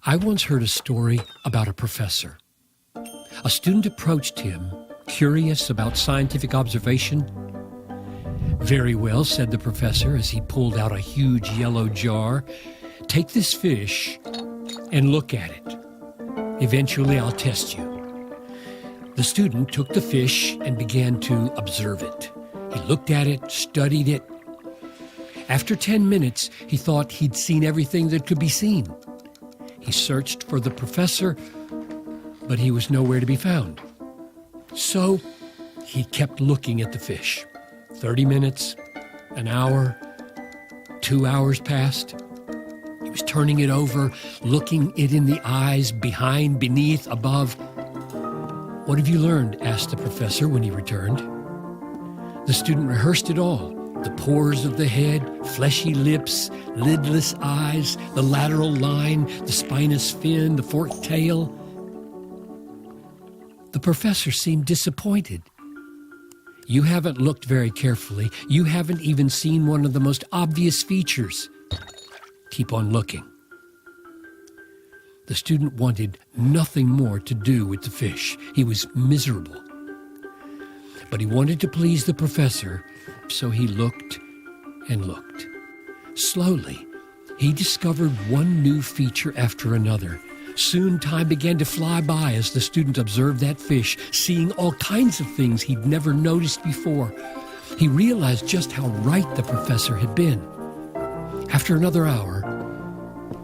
I once heard a story about a professor. A student approached him, curious about scientific observation. "Very well," said the professor as he pulled out a huge yellow jar. "Take this fish and look at it. Eventually, I'll test you." The student took the fish and began to observe it. He looked at it, studied it. After 10 minutes, he thought he'd seen everything that could be seen. He searched for the professor, but he was nowhere to be found. So he kept looking at the fish. 30 minutes, an hour, 2 hours passed. He was turning it over, looking it in the eyes, behind, beneath, above. "What have you learned?" asked the professor when he returned. The student rehearsed it all. The pores of the head, fleshy lips, lidless eyes, the lateral line, the spinous fin, the forked tail. The professor seemed disappointed. "You haven't looked very carefully. You haven't even seen one of the most obvious features. Keep on looking." The student wanted nothing more to do with the fish. He was miserable. But he wanted to please the professor, so he looked and looked. Slowly, he discovered one new feature after another. Soon time began to fly by as the student observed that fish, seeing all kinds of things he'd never noticed before. He realized just how right the professor had been. After another hour,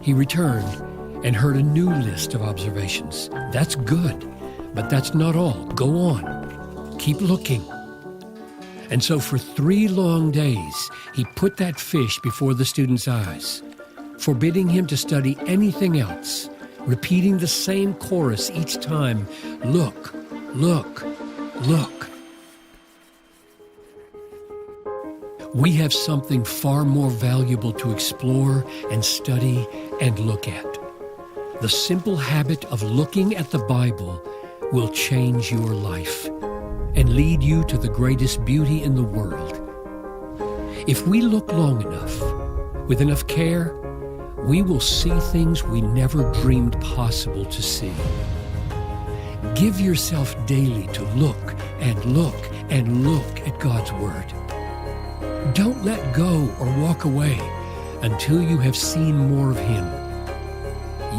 he returned and heard a new list of observations. "That's good, but that's not all. Go on. Keep looking." And so for 3 long days, he put that fish before the student's eyes, forbidding him to study anything else, repeating the same chorus each time: "Look, look, look." We have something far more valuable to explore and study and look at. The simple habit of looking at the Bible will change your life and lead you to the greatest beauty in the world. If we look long enough, with enough care, we will see things we never dreamed possible to see. Give yourself daily to look and look and look at God's Word. Don't let go or walk away until you have seen more of Him.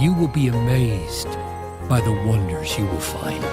You will be amazed by the wonders you will find.